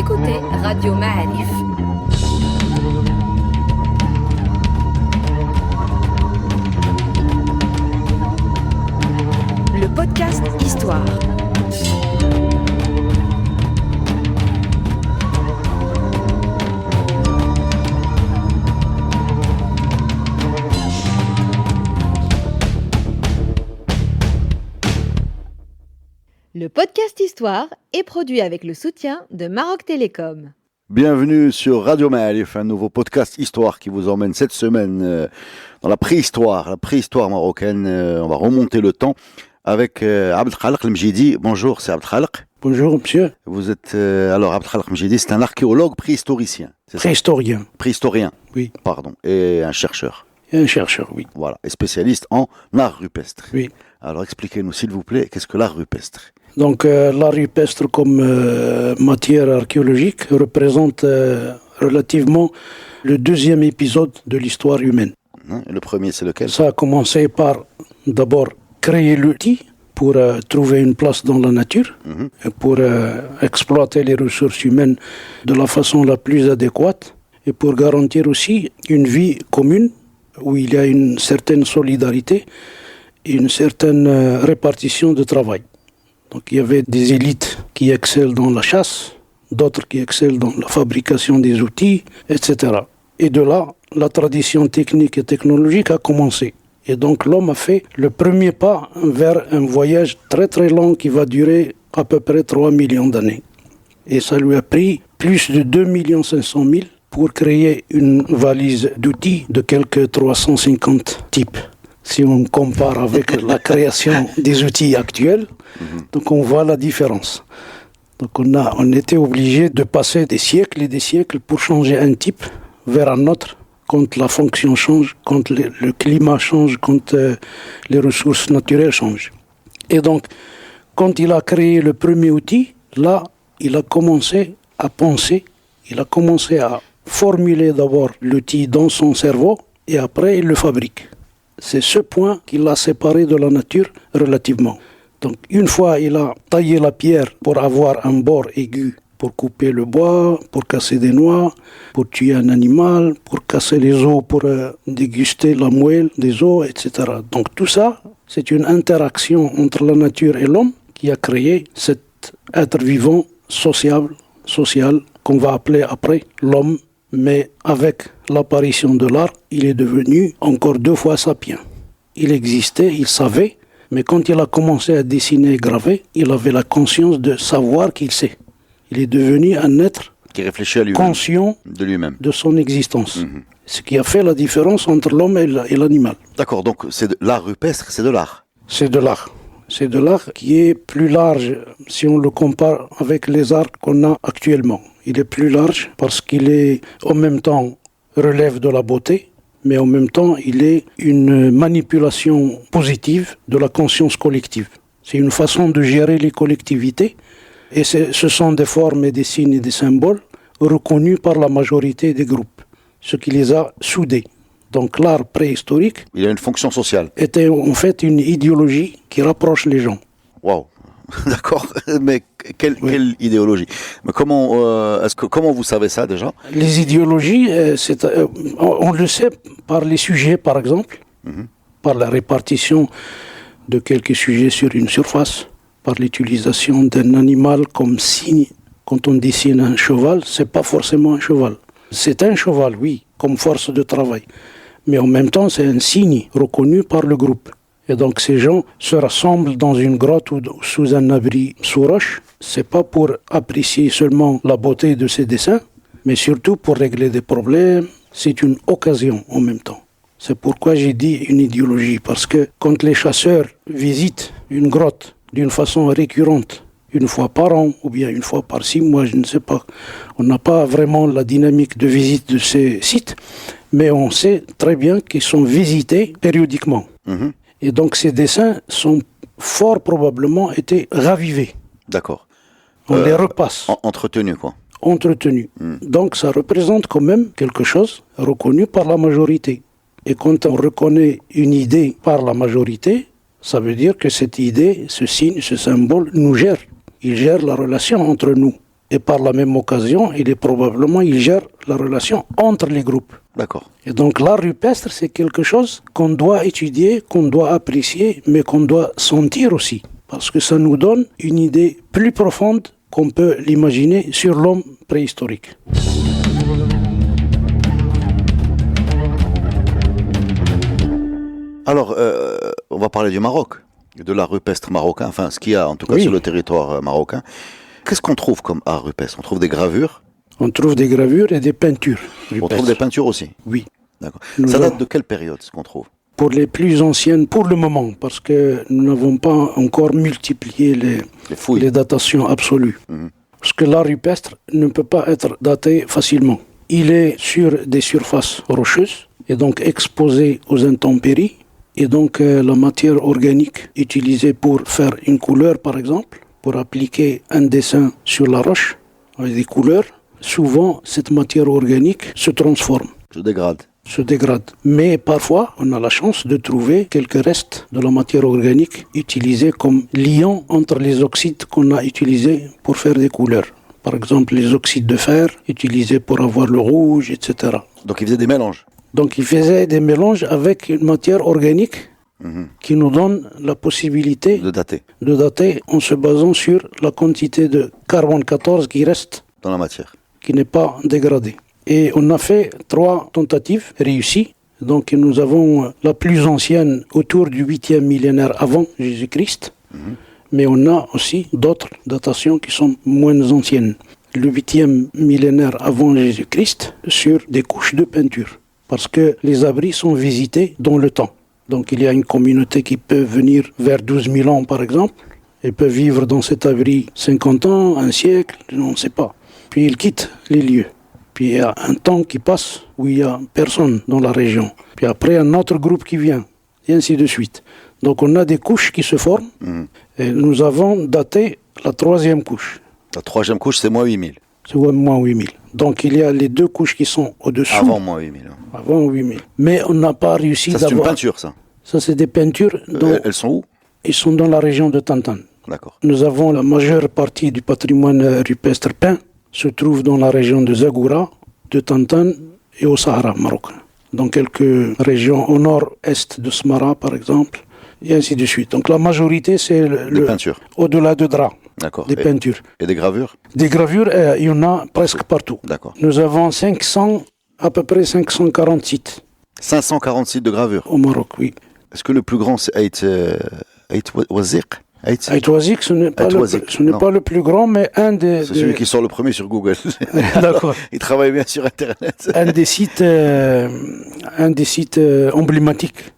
écoutez Radio Ma'arif. Le podcast Histoire. Le podcast Histoire est produit avec le soutien de Maroc Télécom. Bienvenue sur Radio Ma'arif, un nouveau podcast Histoire qui vous emmène cette semaine dans la préhistoire marocaine. On va remonter le temps avec Abdelkhalek Mjidi. Bonjour, c'est Abdelkhalek. Bonjour, monsieur. Vous êtes, alors Abdelkhalek Mjidi, c'est un archéologue préhistoricien. C'est Préhistorien. ça? Préhistorien. Oui. Pardon. Et un chercheur. Et un chercheur, oui. Voilà. Et spécialiste en art rupestre. Oui. Alors expliquez-nous, s'il vous plaît, qu'est-ce que l'art rupestre? Donc, l'art rupestre comme matière archéologique représente relativement le deuxième épisode de l'histoire humaine. Le premier, c'est lequel? Ça a commencé par d'abord créer l'outil pour trouver une place dans la nature, et pour exploiter les ressources humaines de la façon la plus adéquate et pour garantir aussi une vie commune où il y a une certaine solidarité et une certaine répartition de travail. Donc il y avait des élites qui excellent dans la chasse, d'autres qui excellent dans la fabrication des outils, etc. Et de là, la tradition technique et technologique a commencé. Et donc l'homme a fait le premier pas vers un voyage très très long qui va durer à peu près 3 millions d'années. Et ça lui a pris plus de 2 500 000 pour créer une valise d'outils de quelques 350 types. Si on compare avec la création des outils actuels, donc on voit la différence. Donc on était obligé de passer des siècles et des siècles pour changer un type vers un autre, quand la fonction change, quand le climat change, quand les ressources naturelles changent. Et donc, quand il a créé le premier outil, là, il a commencé à penser, il a commencé à formuler d'abord l'outil dans son cerveau et après il le fabrique. C'est ce point qui l'a séparé de la nature relativement. Donc une fois il a taillé la pierre pour avoir un bord aigu pour couper le bois, pour casser des noix, pour tuer un animal, pour casser les os, pour déguster la moelle des os, etc. Donc tout ça, c'est une interaction entre la nature et l'homme qui a créé cet être vivant social qu'on va appeler après l'homme. Mais avec l'apparition de l'art, il est devenu encore 2 fois sapien. Il existait, il savait, mais quand il a commencé à dessiner et graver, il avait la conscience de savoir qu'il sait. Il est devenu un être qui réfléchit à lui-même, conscient de lui-même, de son existence. Ce qui a fait la différence entre l'homme et l'animal. D'accord, donc l'art rupestre, c'est de l'art. C'est de l'art. C'est de l'art qui est plus large si on le compare avec les arts qu'on a actuellement. Il est plus large parce qu'il est en même temps relève de la beauté, mais en même temps il est une manipulation positive de la conscience collective. C'est une façon de gérer les collectivités et ce sont des formes et des signes et des symboles reconnus par la majorité des groupes, ce qui les a soudés. Donc l'art préhistorique, il a une fonction sociale, était en fait une idéologie qui rapproche les gens. Waouh. D'accord, mais quelle idéologie? Mais comment vous savez ça déjà? Les idéologies, on le sait par les sujets par exemple, par la répartition de quelques sujets sur une surface, par l'utilisation d'un animal comme signe. Quand on dessine un cheval, c'est pas forcément un cheval. C'est un cheval, oui, comme force de travail. Mais en même temps, c'est un signe reconnu par le groupe. Et donc ces gens se rassemblent dans une grotte ou sous un abri sous roche. C'est pas pour apprécier seulement la beauté de ces dessins, mais surtout pour régler des problèmes. C'est une occasion en même temps. C'est pourquoi j'ai dit une idéologie, parce que quand les chasseurs visitent une grotte d'une façon récurrente, une fois par an ou bien une fois par 6 mois, je ne sais pas, on n'a pas vraiment la dynamique de visite de ces sites, mais on sait très bien qu'ils sont visités périodiquement. Et donc ces dessins sont fort probablement été ravivés. D'accord. On les repasse. Entretenus, quoi. Entretenus. Donc ça représente quand même quelque chose reconnu par la majorité. Et quand on reconnaît une idée par la majorité, ça veut dire que cette idée, ce signe, ce symbole nous gère. Il gère la relation entre nous. Et par la même occasion, il gère la relation entre les groupes. D'accord. Et donc l'art rupestre, c'est quelque chose qu'on doit étudier, qu'on doit apprécier, mais qu'on doit sentir aussi. Parce que ça nous donne une idée plus profonde qu'on peut l'imaginer sur l'homme préhistorique. Alors, on va parler du Maroc, de l'art rupestre marocain, enfin ce qu'il y a en tout cas sur le territoire marocain. Qu'est-ce qu'on trouve comme art rupestre? On trouve des gravures? On trouve des gravures et des peintures rupestres. On trouve des peintures aussi? Oui. D'accord. Ça date de quelle période ce qu'on trouve? Pour les plus anciennes, pour le moment, parce que nous n'avons pas encore multiplié les datations absolues. Parce que l'art rupestre ne peut pas être daté facilement. Il est sur des surfaces rocheuses et donc exposé aux intempéries. Et donc la matière organique utilisée pour faire une couleur, par exemple, pour appliquer un dessin sur la roche avec des couleurs, souvent cette matière organique se transforme. Se dégrade. Mais parfois, on a la chance de trouver quelques restes de la matière organique utilisés comme liant entre les oxydes qu'on a utilisés pour faire des couleurs. Par exemple, les oxydes de fer utilisés pour avoir le rouge, etc. Donc il faisait des mélanges? Donc il faisait des mélanges avec une matière organique qui nous donne la possibilité de dater en se basant sur la quantité de carbone 14 qui reste dans la matière, qui n'est pas dégradée. Et on a fait 3 tentatives réussies. Donc nous avons la plus ancienne autour du 8e millénaire avant Jésus-Christ, mais on a aussi d'autres datations qui sont moins anciennes. Le 8e millénaire avant Jésus-Christ sur des couches de peinture. Parce que les abris sont visités dans le temps. Donc il y a une communauté qui peut venir vers 12 000 ans par exemple, et peut vivre dans cet abri 50 ans, un siècle, on ne sait pas. Puis ils quittent les lieux. Puis il y a un temps qui passe où il n'y a personne dans la région. Puis après un autre groupe qui vient, et ainsi de suite. Donc on a des couches qui se forment, et nous avons daté la 3e couche. La 3e couche, c'est moins 8000. C'est moins 8000. Donc il y a les 2 couches qui sont au-dessous. Avant moins 8000. Avant 8000. Mais on n'a pas réussi d'avoir... Ça, c'est une peinture, ça? Ça, c'est des peintures. Elles sont où? Ils sont dans la région de Tantan. D'accord. Nous avons la majeure partie du patrimoine rupestre peint se trouve dans la région de Zagoura, de Tantan et au Sahara marocain. Dans quelques régions au nord-est de Smara, par exemple, et ainsi de suite. Donc la majorité, c'est des peintures. Au-delà de drap. D'accord. Des peintures. Et des gravures? Des gravures, il y en a presque partout. D'accord. Nous avons à peu près 540 sites. 540 sites de gravures? Au Maroc, oui. Est-ce que le plus grand, c'est Aït Waziq? Aït Waziq, ce n'est pas le plus grand, mais un des... C'est celui qui sort le premier sur Google. D'accord. Il travaille bien sur Internet. un des sites emblématiques,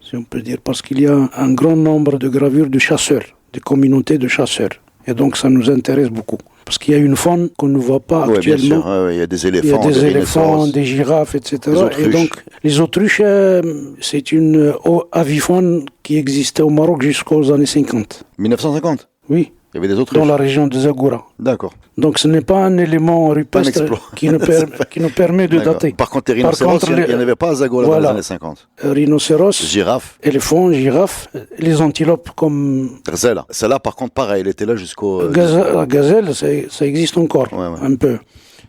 si on peut dire, parce qu'il y a un grand nombre de gravures de chasseurs, de communautés de chasseurs. Et donc ça nous intéresse beaucoup. Parce qu'il y a une faune qu'on ne voit pas actuellement. Bien sûr. Il y a des éléphants, il y a des éléphants, des girafes, etc. Et donc les autruches, c'est une avifaune qui existait au Maroc jusqu'aux années 50. 1950? Oui. Il y avait des autruches? Dans la région de Zagoura. D'accord. Donc ce n'est pas un élément rupestre qui nous permet de dater. Par contre, les rhinocéros, il n'y en avait pas à Zagoura dans les années 50. Rhinocéros, girafe, éléphants, girafes, les antilopes comme... Gazelle. Celle-là, par contre, pareil, elle était là jusqu'au... La gazelle, ça existe encore, un peu.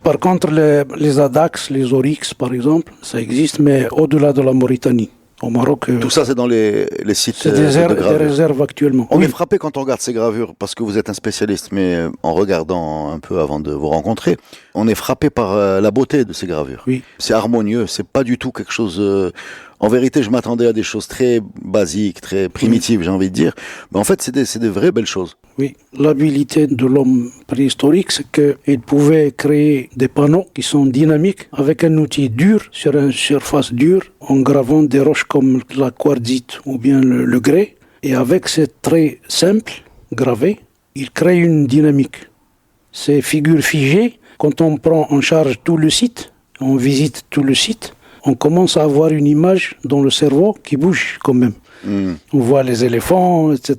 Par contre, les adax, les oryx, par exemple, ça existe, mais au-delà de la Mauritanie. Au Maroc. Tout ça, c'est dans les sites de gravures. Des réserves actuellement. On est frappé quand on regarde ces gravures, parce que vous êtes un spécialiste, mais en regardant un peu avant de vous rencontrer, on est frappé par la beauté de ces gravures. Oui. C'est harmonieux, c'est pas du tout quelque chose... En vérité, je m'attendais à des choses très basiques, très primitives, j'ai envie de dire. Mais en fait, c'est des vraies belles choses. Oui, l'habilité de l'homme préhistorique, c'est qu'il pouvait créer des panneaux qui sont dynamiques avec un outil dur sur une surface dure en gravant des roches comme la quartzite ou bien le grès. Et avec ces traits simples gravés, il crée une dynamique. Ces figures figées, quand on prend en charge tout le site, on visite tout le site, on commence à avoir une image dans le cerveau qui bouge quand même. On voit les éléphants, etc.,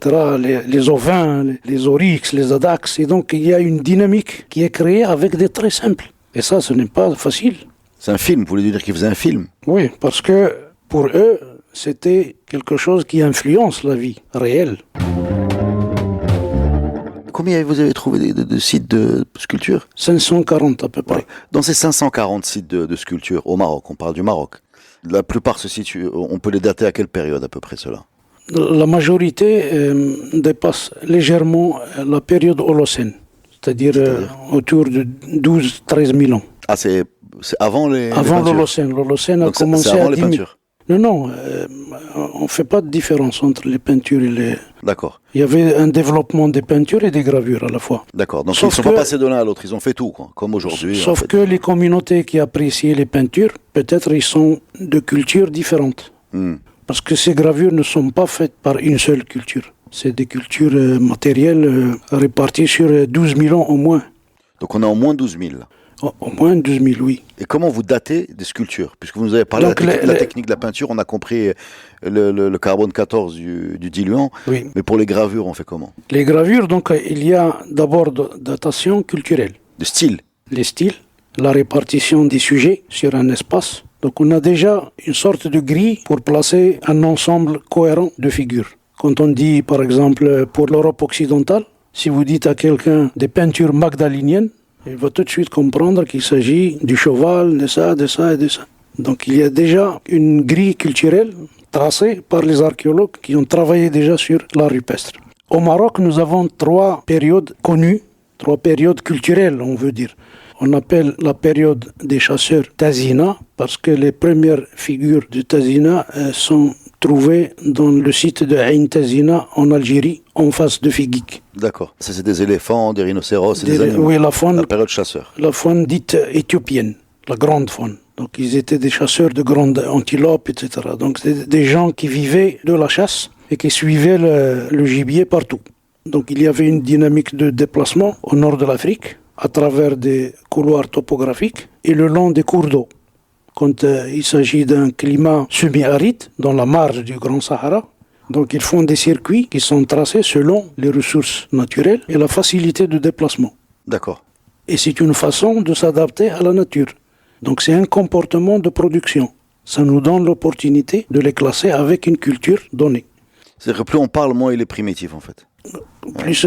les ovins, les oryx, les adax. Et donc, il y a une dynamique qui est créée avec des traits simples. Et ça, ce n'est pas facile. C'est un film, vous voulez dire qu'ils faisaient un film? Oui, parce que pour eux, c'était quelque chose qui influence la vie réelle. Combien vous avez trouvé de sites de sculpture? 540 à peu près. Ouais. Dans ces 540 sites de sculpture au Maroc, on parle du Maroc, la plupart se situent, on peut les dater à quelle période à peu près cela? La majorité dépasse légèrement la période Holocène, c'est-à-dire autour de 12-13 000 ans. Ah, c'est avant les Avant peintures. l'Holocène. L'Holocène a Donc, commencé c'est avant à les 10 000. peintures. Non, on ne fait pas de différence entre les peintures et les... D'accord, Il y avait un développement des peintures et des gravures à la fois. d'accord. Donc Sauf ils ne sont pas passés de l'un à l'autre, ils ont fait tout, quoi, comme aujourd'hui. en Sauf fait. que les communautés qui appréciaient les peintures, peut-être ils sont de cultures différentes. Hmm. Parce que ces gravures ne sont pas faites par une seule culture. C'est des cultures matérielles réparties sur 12 000 ans au moins. Donc on est en moins 12 000. Au moins 12 000, oui. Et comment vous datez des sculptures? Puisque vous nous avez parlé Donc, de la technique de la peinture, on a compris le carbone 14 du diluant, Oui. mais pour les gravures, on fait comment? Les gravures, donc, il y a d'abord datation culturelle. De style? Les styles, la répartition des sujets sur un espace. Donc on a déjà une sorte de grille pour placer un ensemble cohérent de figures. Quand on dit, par exemple, pour l'Europe occidentale, si vous dites à quelqu'un des peintures magdaliniennes, il va tout de suite comprendre qu'il s'agit du cheval, de ça et de ça. Donc il y a déjà une grille culturelle tracée par les archéologues qui ont travaillé déjà sur l'art rupestre. Au Maroc, nous avons 3 périodes connues, 3 périodes culturelles, on veut dire. On appelle la période des chasseurs Tazina parce que les premières figures de Tazina sont trouvées dans le site de Ain Tazina en Algérie, en face de Figuik. D'accord. Ça, c'est des éléphants, des rhinocéros, c'est des animaux. Oui, la période chasseur. faune dite éthiopienne, la grande faune. Donc ils étaient des chasseurs de grandes antilopes, etc. Donc c'est des gens qui vivaient de la chasse et qui suivaient le gibier partout. Donc il y avait une dynamique de déplacement au nord de l'Afrique, à travers des couloirs topographiques et le long des cours d'eau. Quand il s'agit d'un climat semi-aride, dans la marge du Grand Sahara, donc ils font des circuits qui sont tracés selon les ressources naturelles et la facilité de déplacement. D'accord. Et c'est une façon de s'adapter à la nature. Donc c'est un comportement de production. Ça nous donne l'opportunité de les classer avec une culture donnée. C'est-à-dire que plus on parle, moins il est primitif, en fait. Plus,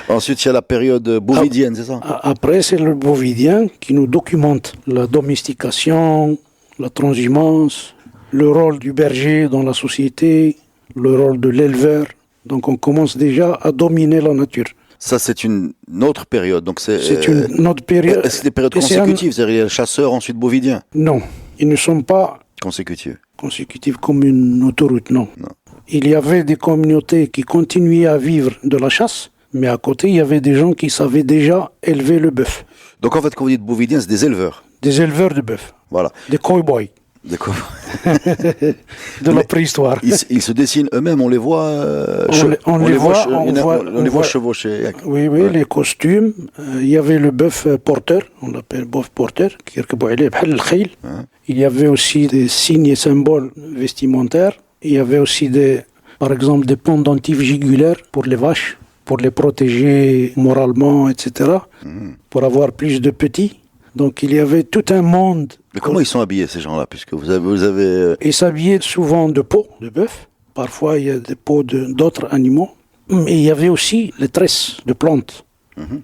Ensuite, il y a la période bovidienne, c'est ça? Après, c'est le bovidien qui nous documente la domestication, la transhumance, le rôle du berger dans la société, le rôle de l'éleveur. Donc on commence déjà à dominer la nature. Ça, c'est une autre période. Donc c'est une autre période. Est-ce que c'est des périodes Et c'est consécutives? C'est-à-dire il y a le chasseur, ensuite bovidien? Non, ils ne sont pas Consécutives. consécutifs comme une autoroute, non. Non. Il y avait des communautés qui continuaient à vivre de la chasse, mais à côté, il y avait des gens qui savaient déjà élever le bœuf. Donc en fait, quand vous dites bovidien, c'est des éleveurs. Des éleveurs de bœuf, Voilà. des cow-boys D'accord. de la préhistoire. Ils se dessinent eux-mêmes, on les voit. On les voit, on les voit chevaucher. Oui, Ouais. les costumes. Il y avait le bœuf porteur, on l'appelle bœuf porteur, qui est il y avait aussi des signes et symboles vestimentaires. Il y avait aussi par exemple, des pendentifs jugulaires pour les vaches, pour les protéger moralement, etc., pour avoir plus de petits. Donc il y avait tout un monde. Mais comment ils sont habillés, ces gens-là? Puisque vous avez Ils s'habillaient souvent de peau de bœuf. Parfois, il y a des peaux d'autres animaux. Et il y avait aussi les tresses de plantes.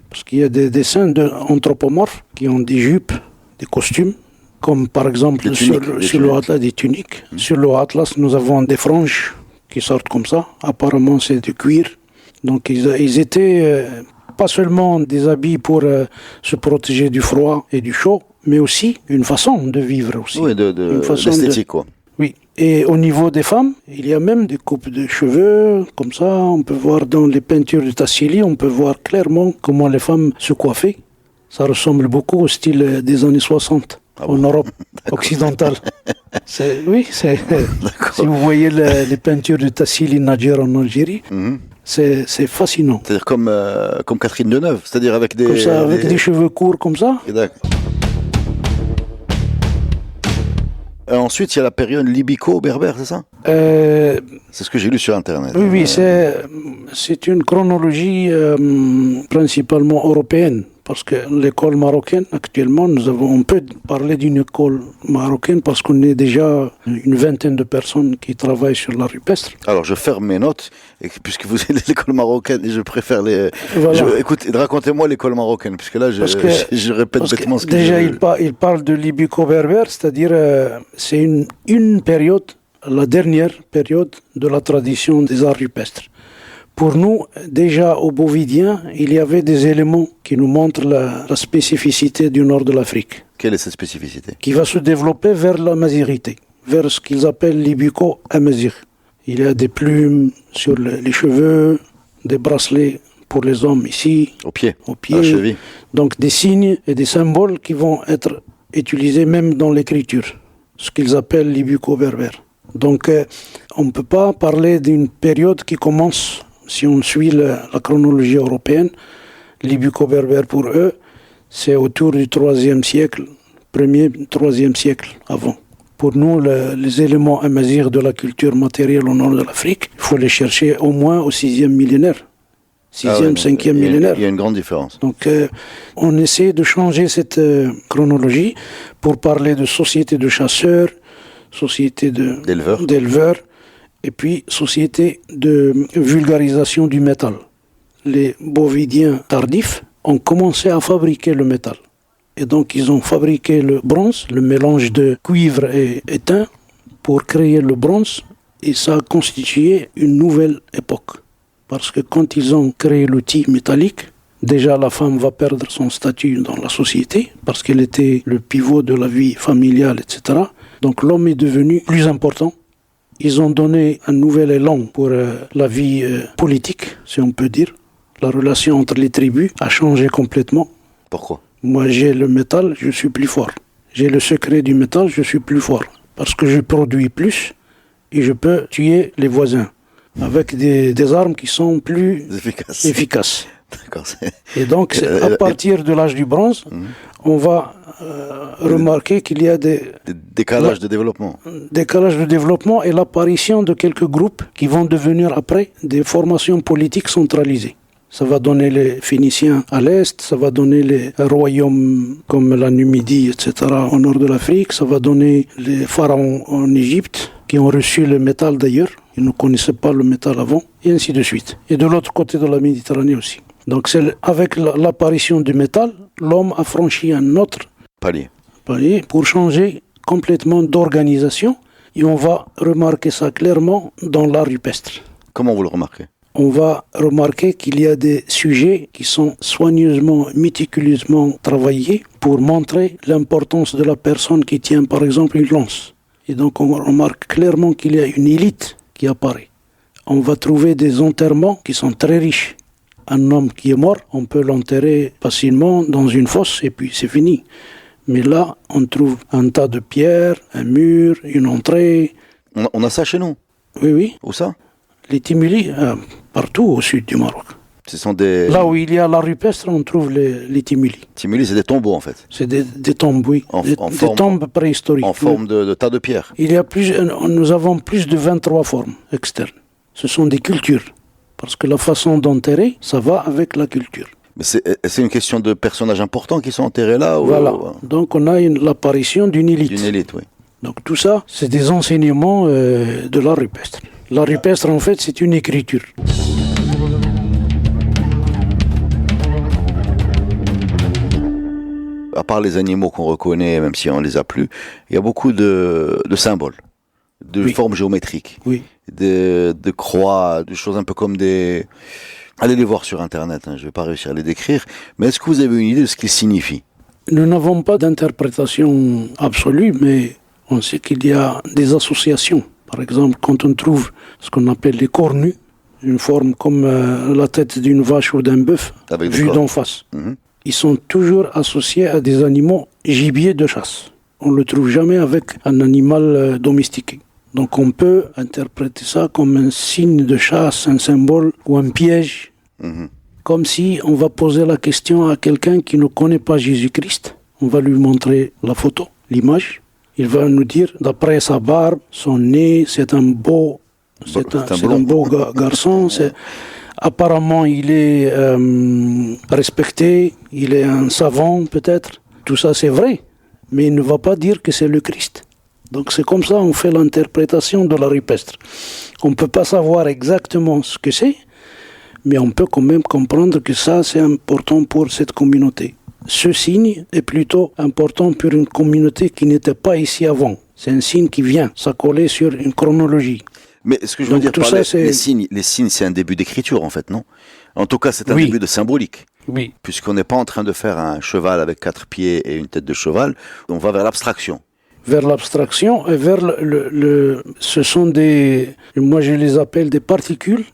Parce qu'il y a des dessins anthropomorphes qui ont des jupes, des costumes, comme par exemple Des tuniques, sur le Atlas, des tuniques. Sur le Atlas, nous avons des franges qui sortent comme ça. Apparemment, c'est du cuir. Donc, ils étaient pas seulement des habits pour se protéger du froid et du chaud, mais aussi une façon de vivre aussi. oui, Une façon d'esthétique, quoi. Oui. Et au niveau des femmes, il y a même des coupes de cheveux, comme ça. On peut voir dans les peintures de Tassili, on peut voir clairement comment les femmes se coiffaient. Ça ressemble beaucoup au style des années 60 en Europe occidentale. Oui, si vous voyez les peintures de Tassili Nadjer en Algérie, c'est fascinant. C'est-à-dire comme Catherine Deneuve, c'est-à-dire avec des... Comme ça, avec des cheveux courts comme ça. D'accord. Ensuite, il y a la période libico-berbère, c'est ça? C'est ce que j'ai lu sur Internet. Oui, c'est une chronologie principalement européenne. Parce que l'école marocaine, actuellement, on peut parler d'une école marocaine parce qu'on est déjà une vingtaine de personnes qui travaillent sur l'art rupestre. Alors, je ferme mes notes, puisque vous êtes l'école marocaine, et je préfère les... Voilà. Écoute, racontez-moi l'école marocaine, puisque là, je répète bêtement ce que déjà, il parle de l'ibuco-berbère, c'est-à-dire c'est une période, la dernière période de la tradition des arts rupestres. Pour nous, déjà au Bovidien, il y avait des éléments qui nous montrent la spécificité du nord de l'Afrique. Quelle est cette spécificité? Qui va se développer vers la mazirité, vers ce qu'ils appellent l'ibuco-amazir. Il y a des plumes sur les cheveux, des bracelets pour les hommes ici, au pied, à la cheville. Donc des signes et des symboles qui vont être utilisés même dans l'écriture, ce qu'ils appellent l'ibuco-berbère. Donc on ne peut pas parler d'une période qui commence... Si on suit la chronologie européenne, l'ibuco-berbère pour eux, c'est autour du 3e siècle, 3e siècle avant. Pour nous, les éléments amazirs de la culture matérielle au nord de l'Afrique, il faut les chercher au moins au 6e millénaire. 6e, 5e millénaire. Il y a une grande différence. Donc, on essaie de changer cette chronologie pour parler de société de chasseurs, société d'éleveurs, et puis société de vulgarisation du métal. Les Bovidiens tardifs ont commencé à fabriquer le métal. Et donc ils ont fabriqué le bronze, le mélange de cuivre et étain, pour créer le bronze. Et ça a constitué une nouvelle époque. Parce que quand ils ont créé l'outil métallique, déjà la femme va perdre son statut dans la société, parce qu'elle était le pivot de la vie familiale, etc. Donc l'homme est devenu plus important. Ils ont donné un nouvel élan pour la vie politique, si on peut dire. La relation entre les tribus a changé complètement. Pourquoi? Moi, j'ai le métal, je suis plus fort. J'ai le secret du métal, je suis plus fort. Parce que je produis plus et je peux tuer les voisins avec des armes qui sont plus efficaces. D'accord. Et donc, à partir de l'âge du bronze, on va remarquer qu'il y a des décalages de développement. Décalage de développement et l'apparition de quelques groupes qui vont devenir après des formations politiques centralisées. Ça va donner les Phéniciens à l'est, ça va donner les royaumes comme la Numidie, etc. au nord de l'Afrique, ça va donner les pharaons en Égypte qui ont reçu le métal d'ailleurs. Ils ne connaissaient pas le métal avant, et ainsi de suite. Et de l'autre côté de la Méditerranée aussi. Donc c'est avec l'apparition du métal, l'homme a franchi un autre palier pour changer complètement d'organisation. Et on va remarquer ça clairement dans l'art rupestre. Comment vous le remarquez? On va remarquer qu'il y a des sujets qui sont soigneusement, méticuleusement travaillés pour montrer l'importance de la personne qui tient par exemple une lance. Et donc on remarque clairement qu'il y a une élite qui apparaît. On va trouver des enterrements qui sont très riches. Un homme qui est mort, on peut l'enterrer facilement dans une fosse et puis c'est fini. Mais là, on trouve un tas de pierres, un mur, une entrée. On a ça chez nous? Oui. Où ça? Les timuli, partout au sud du Maroc. Ce sont des... Là où il y a l'art rupestre, on trouve les timuli. Timuli, c'est des tombeaux en fait? C'est des tombes, oui. Des tombes préhistoriques. En forme de tas de pierres? Nous avons plus de 23 formes externes. Ce sont des cultures. Parce que la façon d'enterrer, ça va avec la culture. Mais c'est une question de personnages importants qui sont enterrés là? Voilà. Donc on a l'apparition d'une élite. D'une élite, oui. Donc tout ça, c'est des enseignements de l'art rupestre. L'art rupestre, en fait, c'est une écriture. À part les animaux qu'on reconnaît, même si on ne les a plus, il y a beaucoup de symboles, de formes géométriques, de croix, de choses un peu comme des... Allez les voir sur Internet, je ne vais pas réussir à les décrire, mais est-ce que vous avez une idée de ce qu'ils signifient? Nous n'avons pas d'interprétation absolue, mais on sait qu'il y a des associations. Par exemple, quand on trouve ce qu'on appelle les cornus, une forme comme la tête d'une vache ou d'un bœuf, vue d'en face. Ils sont toujours associés à des animaux gibiers de chasse. On ne le trouve jamais avec un animal domestiqué. Donc on peut interpréter ça comme un signe de chasse, un symbole ou un piège. Comme si on va poser la question à quelqu'un qui ne connaît pas Jésus-Christ. On va lui montrer la photo, l'image. Il va nous dire, d'après sa barbe, son nez, c'est un beau garçon. Apparemment, il est respecté, il est un savant peut-être. Tout ça, c'est vrai, mais il ne va pas dire que c'est le Christ. Donc c'est comme ça on fait l'interprétation de la rupestre. On ne peut pas savoir exactement ce que c'est, mais on peut quand même comprendre que ça, c'est important pour cette communauté. Ce signe est plutôt important pour une communauté qui n'était pas ici avant. C'est un signe qui vient s'accoler sur une chronologie. Mais ce que je veux dire par les signes, c'est un début d'écriture en fait, non? En tout cas, c'est un début de symbolique. Oui. Puisqu'on n'est pas en train de faire un cheval avec 4 pieds et une tête de cheval, on va vers l'abstraction. Vers l'abstraction et vers ce sont moi je les appelle des particules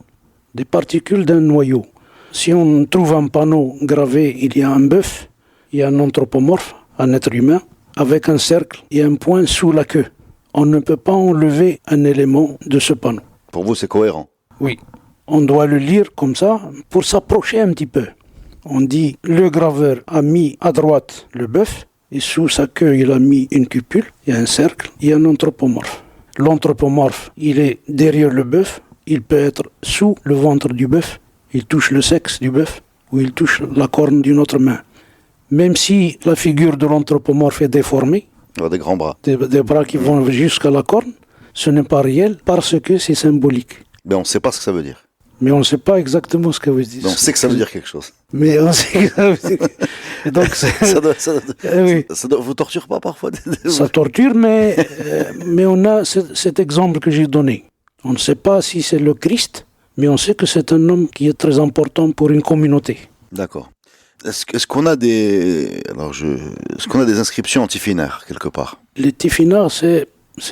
d'un noyau. Si on trouve un panneau gravé, il y a un bœuf, il y a un anthropomorphe, un être humain, avec un cercle et un point sous la queue. On ne peut pas enlever un élément de ce panneau. Pour vous, c'est cohérent? Oui. On doit le lire comme ça pour s'approcher un petit peu. On dit, le graveur a mis à droite le bœuf, et sous sa queue, il a mis une cupule, il y a un cercle, il y a un anthropomorphe. L'anthropomorphe, il est derrière le bœuf, il peut être sous le ventre du bœuf, il touche le sexe du bœuf, ou il touche la corne d'une autre main. Même si la figure de l'anthropomorphe est déformée, des grands bras. Des bras qui vont jusqu'à la corne, ce n'est pas réel parce que c'est symbolique. Mais on ne sait pas ce que ça veut dire. Mais on ne sait pas exactement ce que vous dites. Mais on sait que ça veut dire quelque chose. Mais on sait que ça veut dire... Et donc, ça vous torture pas parfois? Ça torture, mais on a cet exemple que j'ai donné. On ne sait pas si c'est le Christ, mais on sait que c'est un homme qui est très important pour une communauté. D'accord. Est-ce qu'on a des inscriptions en tifinagh quelque part? Les tifinagh, c'est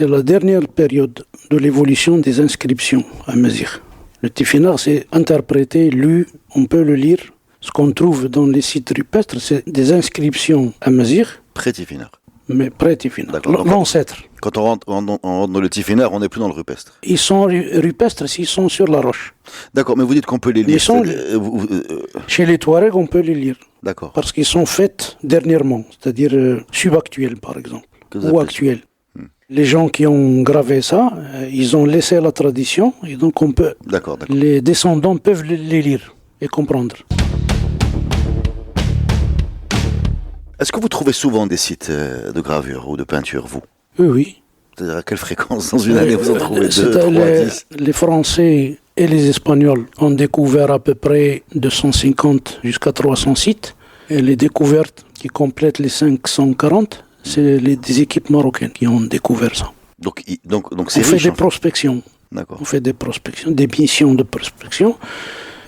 la dernière période de l'évolution des inscriptions à Mazir. Le tifinagh, c'est interprété, lu, on peut le lire. Ce qu'on trouve dans les sites rupestres, c'est des inscriptions à Mazir. Pré-tifinagh. Mais pré-tifinagh, l'ancêtre. Quand on rentre dans le tifinagh, on n'est plus dans le rupestre. Ils sont rupestres s'ils sont sur la roche. D'accord, mais vous dites qu'on peut les lire. Chez les Touaregs, on peut les lire. D'accord. Parce qu'ils sont faits dernièrement, c'est-à-dire subactuels par exemple, ou actuels. Les gens qui ont gravé ça, ils ont laissé la tradition, et donc on peut. D'accord. Les descendants peuvent les lire et comprendre. Est-ce que vous trouvez souvent des sites de gravure ou de peinture, vous? Oui. C'est-à-dire à quelle fréquence dans une année vous en trouvez 2, 3, 10? Les Français et les Espagnols ont découvert à peu près 250 jusqu'à 300 sites. Et les découvertes qui complètent les 540, c'est des équipes marocaines qui ont découvert ça. Donc c'est on fait des prospections. D'accord. On fait des prospections, des missions de prospection.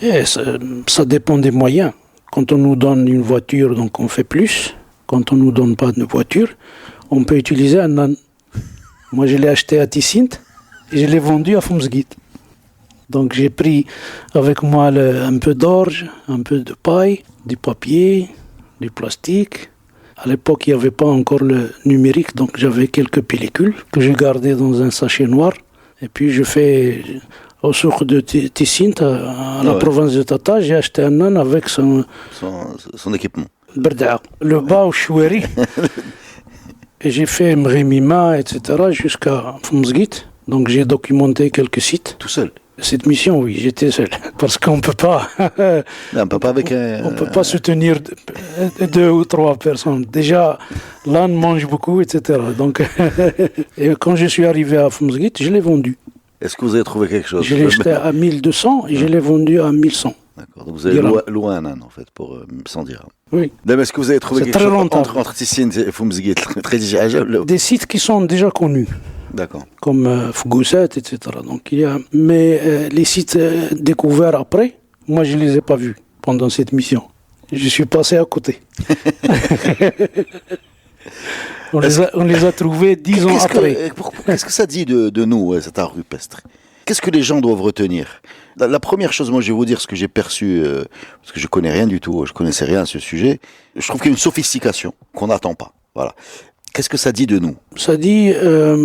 Et ça dépend des moyens. Quand on nous donne une voiture, donc on fait plus. Quand on nous donne pas de voiture, on peut utiliser un âne. Moi, je l'ai acheté à Tissint et je l'ai vendu à Fomsguit. Donc j'ai pris avec moi un peu d'orge, un peu de paille, du papier, du plastique. À l'époque, il n'y avait pas encore le numérique, donc j'avais quelques pellicules que j'ai gardées dans un sachet noir. Et puis je fais au souk de Tissint, à la province de Tata, j'ai acheté un âne avec son équipement. Berda, le bas au choueri. Et j'ai fait Mrimima, etc. jusqu'à Fomsguit. Donc j'ai documenté quelques sites. Tout seul? Cette mission, oui, j'étais seul. Parce qu'on ne peut pas... Non, on peut pas avec on peut pas soutenir 2 ou 3 personnes. Déjà, l'âne mange beaucoup, etc. Donc, et quand je suis arrivé à Fomsguit, je l'ai vendu. Est-ce que vous avez trouvé quelque chose? Je l'ai acheté à 1200 et je l'ai vendu à 1100. D'accord, donc vous avez loué un âne, en fait, pour 100 dirhams. Oui. Est-ce que vous avez trouvé quelque chose entre Tissint et Fomsguit? Des sites qui sont déjà connus. D'accord. Comme Fougousset, etc. Donc, mais les sites découverts après, moi je ne les ai pas vus pendant cette mission. Je suis passé à côté. on les a trouvés 10 ans après. Qu'est-ce que ça dit de nous, cet art rupestre? Qu'est-ce que les gens doivent retenir? La première chose, moi je vais vous dire ce que j'ai perçu, parce que je connais rien du tout, je connaissais rien à ce sujet. Je trouve qu'il y a une sophistication qu'on n'attend pas. Voilà. Qu'est-ce que ça dit de nous? Ça dit,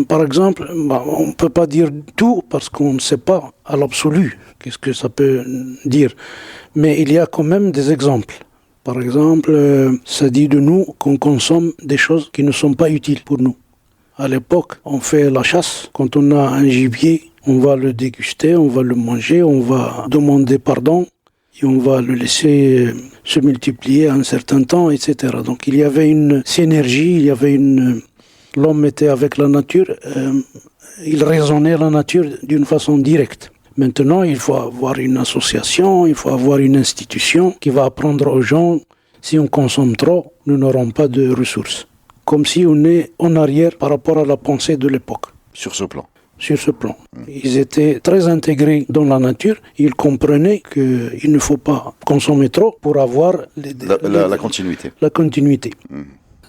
par exemple, on ne peut pas dire tout parce qu'on ne sait pas à l'absolu qu'est-ce que ça peut dire. Mais il y a quand même des exemples. Par exemple, ça dit de nous qu'on consomme des choses qui ne sont pas utiles pour nous. À l'époque, on fait la chasse. Quand on a un gibier, On va le déguster, on va le manger, on va demander pardon et on va le laisser se multiplier un certain temps, etc. Donc il y avait une synergie, l'homme était avec la nature, il raisonnait la nature d'une façon directe. Maintenant, il faut avoir une association, il faut avoir une institution qui va apprendre aux gens, si on consomme trop, nous n'aurons pas de ressources. Comme si on est en arrière par rapport à la pensée de l'époque. Sur ce plan. Ils étaient très intégrés dans la nature. Ils comprenaient qu'il ne faut pas consommer trop pour avoir la continuité. La continuité.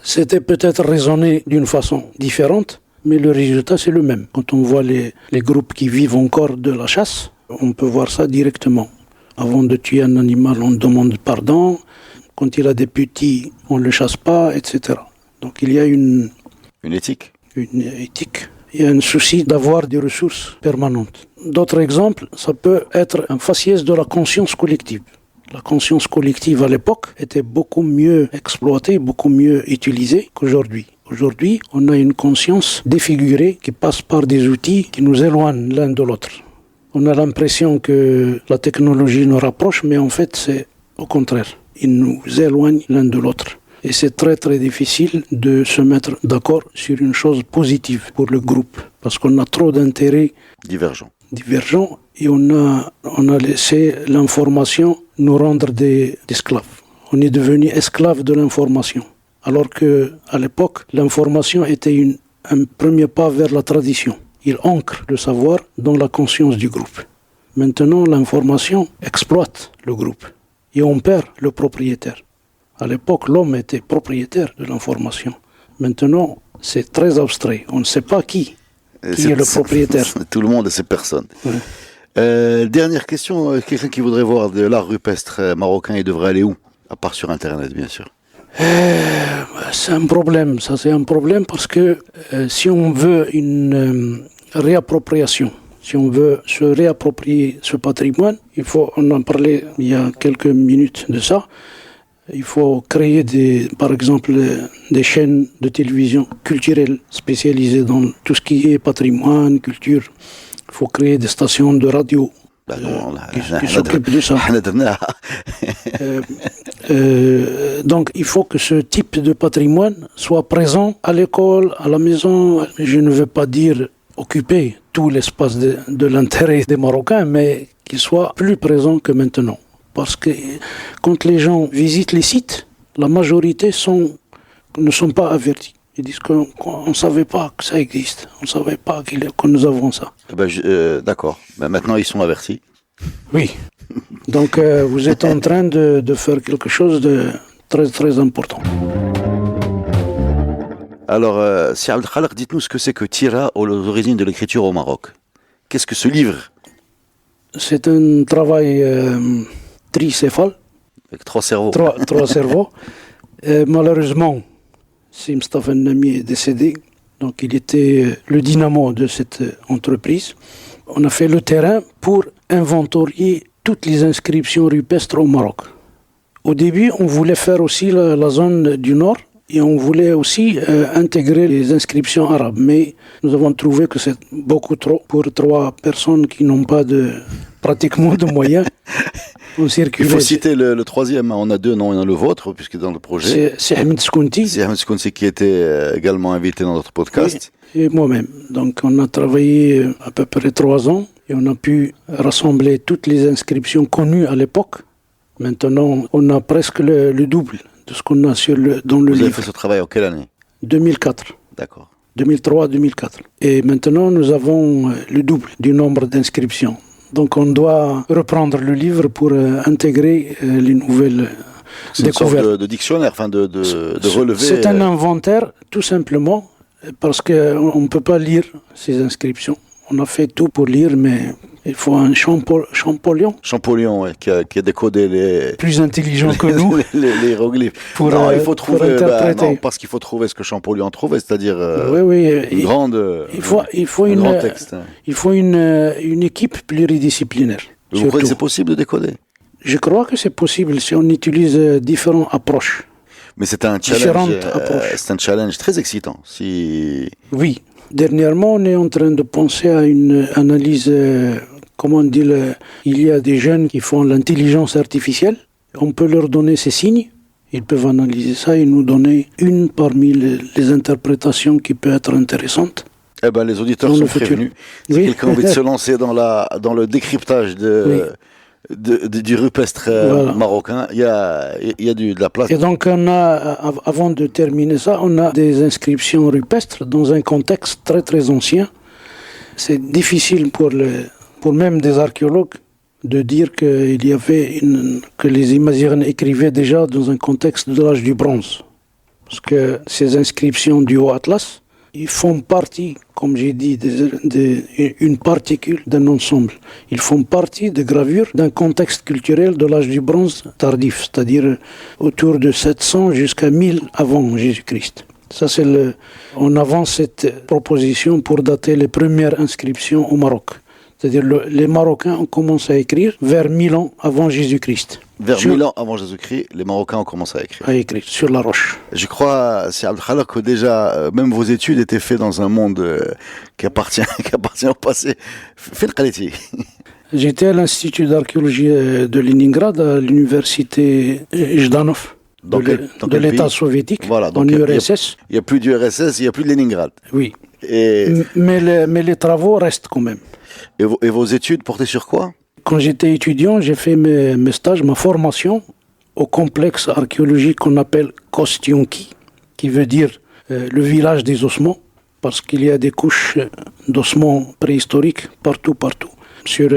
C'était peut-être raisonné d'une façon différente, mais le résultat c'est le même. Quand on voit les groupes qui vivent encore de la chasse, on peut voir ça directement. Avant de tuer un animal, on demande pardon. Quand il a des petits, on ne le chasse pas, etc. Donc il y a une éthique. Il y a un souci d'avoir des ressources permanentes. D'autres exemples, ça peut être un faciès de la conscience collective. La conscience collective à l'époque était beaucoup mieux exploitée, beaucoup mieux utilisée qu'aujourd'hui. Aujourd'hui, on a une conscience défigurée qui passe par des outils qui nous éloignent l'un de l'autre. On a l'impression que la technologie nous rapproche, mais en fait, c'est au contraire. Il nous éloigne l'un de l'autre. Et c'est très très difficile de se mettre d'accord sur une chose positive pour le groupe. Parce qu'on a trop d'intérêts divergents. Et on a laissé l'information nous rendre des esclaves. On est devenu esclaves de l'information. Alors qu'à l'époque, l'information était un premier pas vers la tradition. Il ancre le savoir dans la conscience du groupe. Maintenant, l'information exploite le groupe. Et on perd le propriétaire. À l'époque, l'homme était propriétaire de l'information. Maintenant, c'est très abstrait. On ne sait pas qui est le propriétaire. Tout le monde et ses personnes. Ouais. Dernière question, quelqu'un qui voudrait voir de l'art rupestre marocain, il devrait aller où? À part sur Internet, bien sûr. C'est un problème. Ça, c'est un problème parce que si on veut une réappropriation, si on veut se réapproprier ce patrimoine, on en parlait il y a quelques minutes de ça, il faut créer par exemple des chaînes de télévision culturelles spécialisées dans tout ce qui est patrimoine, culture. Il faut créer des stations de radio qui s'occupent de ça. Donc il faut que ce type de patrimoine soit présent à l'école, à la maison. Je ne veux pas dire occuper tout l'espace de l'intérêt des Marocains, mais qu'il soit plus présent que maintenant. Parce que quand les gens visitent les sites, la majorité ne sont pas avertis. Ils disent qu'on ne savait pas que ça existe, on ne savait pas que nous avons ça. D'accord, maintenant ils sont avertis. Oui, donc vous êtes en train de faire quelque chose de très très important. Alors, si Abd Khalaq, dites-nous ce que c'est que Tira aux origines de l'écriture au Maroc. Qu'est-ce que ce livre? C'est un travail tricéphale. Avec 3 cerveaux. Trois cerveaux. Malheureusement, Si Mustafa Nami est décédé, donc il était le dynamo de cette entreprise. On a fait le terrain pour inventorier toutes les inscriptions rupestres au Maroc. Au début, on voulait faire aussi la zone du nord et on voulait aussi intégrer les inscriptions arabes. Mais nous avons trouvé que c'est beaucoup trop pour 3 personnes qui n'ont pas pratiquement de moyens. Il faut citer le troisième, on a 2 noms, il y en a le vôtre, puisque dans le projet. C'est Ahmed Skounti. C'est Ahmed Skounti qui était également invité dans notre podcast. Et moi-même. Donc on a travaillé à peu près 3 ans et on a pu rassembler toutes les inscriptions connues à l'époque. Maintenant, on a presque le double de ce qu'on a dans le livre. Vous avez fait ce travail en quelle année? 2004. D'accord. 2003-2004. Et maintenant, nous avons le double du nombre d'inscriptions. Donc on doit reprendre le livre pour intégrer les nouvelles c'est découvertes. Une sorte de dictionnaire, enfin de relever... C'est un inventaire, tout simplement, parce qu'on ne peut pas lire ces inscriptions. On a fait tout pour lire, mais il faut un Champollion. Champollion, oui, qui a décodé les... Plus intelligent que nous. les hiéroglyphes. Non, il faut trouver... non, parce qu'il faut trouver ce que Champollion trouvait, c'est-à-dire un grand texte. Il faut une équipe pluridisciplinaire. Vous croyez que c'est possible de décoder? Je crois que c'est possible si on utilise différentes approches. Mais c'est un challenge très excitant. Oui. Dernièrement, on est en train de penser à une analyse, comment on dit, il y a des jeunes qui font l'intelligence artificielle. On peut leur donner ces signes. Ils peuvent analyser ça et nous donner une parmi les interprétations qui peut être intéressante. Eh ben, les auditeurs sont prévenus. Si quelqu'un a envie de se lancer dans le décryptage du rupestre marocain, il y a de la place. Et donc, avant de terminer ça, on a des inscriptions rupestres dans un contexte très très ancien. C'est difficile pour même des archéologues de dire qu'il y avait que les Imazighens écrivaient déjà dans un contexte de l'âge du bronze. Parce que ces inscriptions du Haut Atlas, ils font partie, comme j'ai dit, une particule d'un ensemble. Ils font partie des gravures d'un contexte culturel de l'âge du bronze tardif, c'est-à-dire autour de 700 jusqu'à 1000 avant Jésus-Christ. Ça, on avance cette proposition pour dater les premières inscriptions au Maroc. C'est-à-dire les Marocains ont commencé à écrire vers 1000 ans avant Jésus-Christ. Vers 1000 ans avant Jésus-Christ, les Marocains ont commencé à écrire. À écrire, sur la roche. Je crois, c'est Abdelkhalik, que déjà, même vos études étaient faites dans un monde qui appartient au passé. J'étais à l'Institut d'archéologie de Leningrad, à l'université Zhdanov, de l'État soviétique, voilà, en URSS. Il n'y a plus d'URSS, il n'y a plus de Leningrad. Oui, mais les travaux restent quand même. Et vos études portaient sur quoi? Quand j'étais étudiant, j'ai fait mes stages, ma formation au complexe archéologique qu'on appelle Kostyonki, qui veut dire le village des ossements, parce qu'il y a des couches d'ossements préhistoriques partout. Sur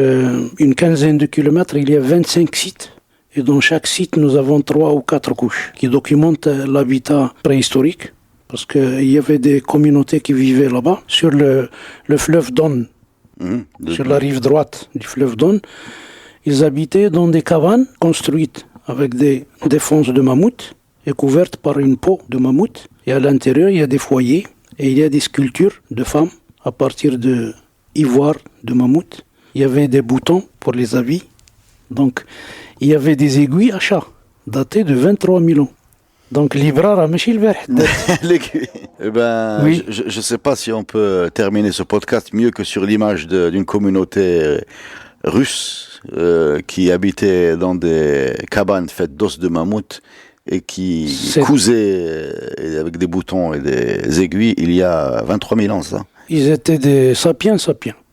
une quinzaine de kilomètres, il y a 25 sites. Et dans chaque site, nous avons 3 ou 4 couches qui documentent l'habitat préhistorique, parce qu'il y avait des communautés qui vivaient là-bas, sur le fleuve Don. Sur la rive droite du fleuve Don, ils habitaient dans des cabanes construites avec des défenses de mammouth et couvertes par une peau de mammouth. Et à l'intérieur, il y a des foyers et il y a des sculptures de femmes à partir de ivoire de mammouth. Il y avait des boutons pour les habits. Donc, il y avait des aiguilles à chat datées de 23 000 ans. Donc, l'Ibrar a méchi le verre. Eh ben, oui. Je ne sais pas si on peut terminer ce podcast mieux que sur l'image d'une communauté russe qui habitait dans des cabanes faites d'os de mammouth et qui cousaient avec des boutons et des aiguilles il y a 23 000 ans, ça. Ils étaient des sapiens.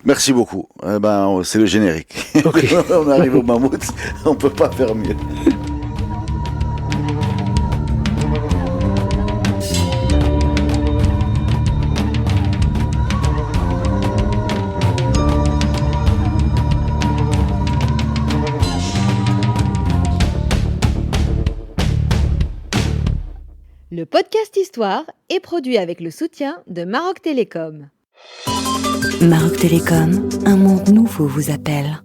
Merci beaucoup. Eh ben, c'est le générique. Okay. On arrive au mammouth, on ne peut pas faire mieux. Le podcast Histoire est produit avec le soutien de Maroc Télécom. Maroc Télécom, un monde nouveau vous appelle.